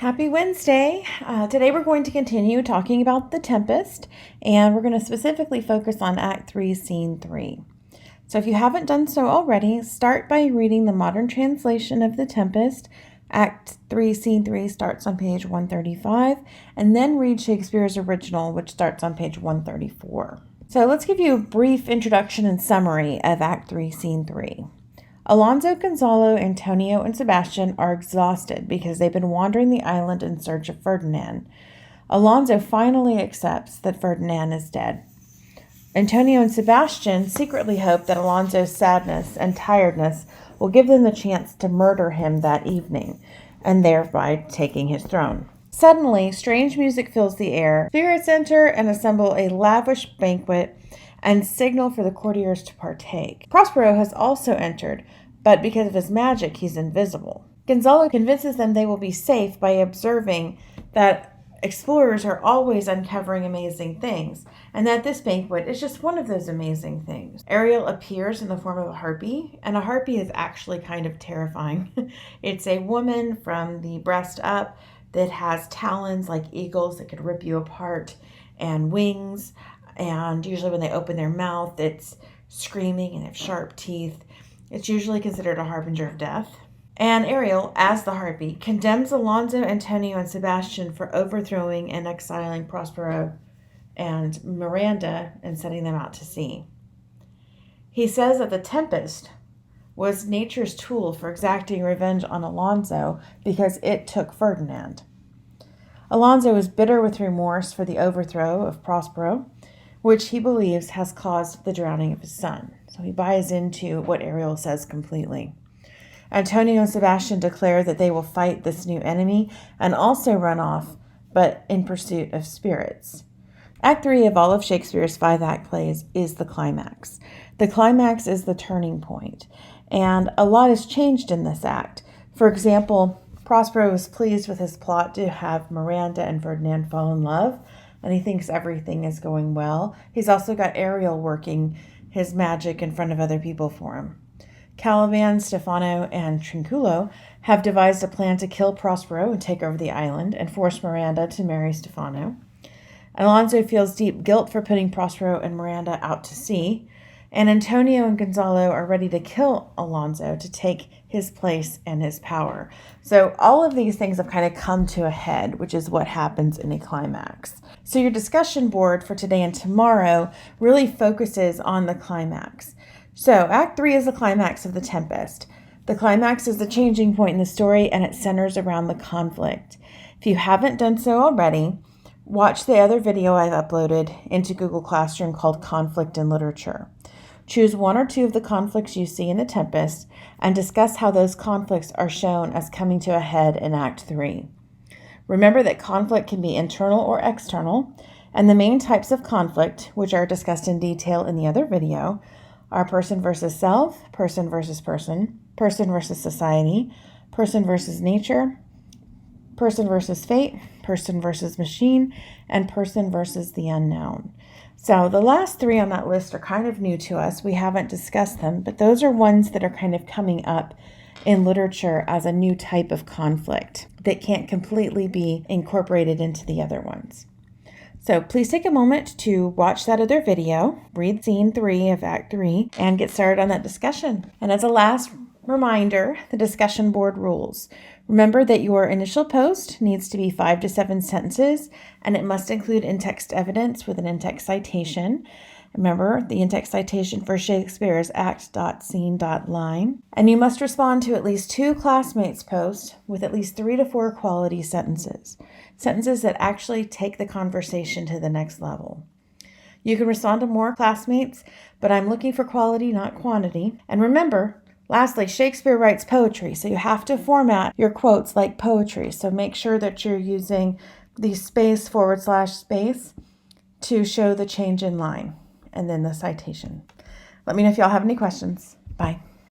Happy Wednesday. Today we're going to continue talking about The Tempest, and we're going to specifically focus on Act 3, Scene 3. So if you haven't done so already, start by reading the modern translation of The Tempest. Act 3, Scene 3 starts on page 135, and then read Shakespeare's original, which starts on page 134. So let's give you a brief introduction and summary of Act 3, Scene 3. Alonso, Gonzalo, Antonio, and Sebastian are exhausted because they've been wandering the island in search of Ferdinand. Alonso finally accepts that Ferdinand is dead. Antonio and Sebastian secretly hope that Alonso's sadness and tiredness will give them the chance to murder him that evening, and thereby taking his throne. Suddenly, strange music fills the air. Spirits enter and assemble a lavish banquet and signal for the courtiers to partake. Prospero has also entered, but because of his magic, he's invisible. Gonzalo convinces them they will be safe by observing that explorers are always uncovering amazing things, and that this banquet is just one of those amazing things. Ariel appears in the form of a harpy, and a harpy is actually kind of terrifying. It's a woman from the breast up that has talons like eagles that could rip you apart, and wings. And usually when they open their mouth, it's screaming and have sharp teeth. It's usually considered a harbinger of death. And Ariel, as the harpy, condemns Alonso, Antonio, and Sebastian for overthrowing and exiling Prospero and Miranda and setting them out to sea. He says that the Tempest was nature's tool for exacting revenge on Alonso because it took Ferdinand. Alonso is bitter with remorse for the overthrow of Prospero, which he believes has caused the drowning of his son. So he buys into what Ariel says completely. Antonio and Sebastian declare that they will fight this new enemy and also run off, but in pursuit of spirits. Act 3 of all of Shakespeare's 5-act plays is the climax. The climax is the turning point, and a lot has changed in this act. For example, Prospero is pleased with his plot to have Miranda and Ferdinand fall in love, and he thinks everything is going well. He's also got Ariel working his magic in front of other people for him. Caliban, Stefano, and Trinculo have devised a plan to kill Prospero and take over the island and force Miranda to marry Stefano. Alonso feels deep guilt for putting Prospero and Miranda out to sea, and Antonio and Gonzalo are ready to kill Alonso to take his place and his power. So all of these things have kind of come to a head, which is what happens in a climax. So your discussion board for today and tomorrow really focuses on the climax. So Act 3 is the climax of The Tempest. The climax is the changing point in the story, and it centers around the conflict. If you haven't done so already, watch the other video I've uploaded into Google Classroom called Conflict in Literature. Choose one or two of the conflicts you see in The Tempest and discuss how those conflicts are shown as coming to a head in Act 3. Remember that conflict can be internal or external, and the main types of conflict, which are discussed in detail in the other video, are person versus self, person versus person, person versus society, person versus nature, person versus fate, person versus machine, and person versus the unknown. So the last three on that list are kind of new to us. We haven't discussed them, but those are ones that are kind of coming up in literature as a new type of conflict that can't completely be incorporated into the other ones. So please take a moment to watch that other video, read Scene 3 of Act 3, and get started on that discussion. And as a last reminder, the discussion board rules. Remember that your initial post needs to be 5 to 7 sentences, and it must include in-text evidence with an in-text citation. Remember, the in-text citation for Shakespeare is act.scene.line. And you must respond to at least 2 classmates' posts with at least 3 to 4 quality sentences. Sentences that actually take the conversation to the next level. You can respond to more classmates, but I'm looking for quality, not quantity. And remember, lastly, Shakespeare writes poetry, so you have to format your quotes like poetry. So make sure that you're using the space / space to show the change in line and then the citation. Let me know if y'all have any questions. Bye.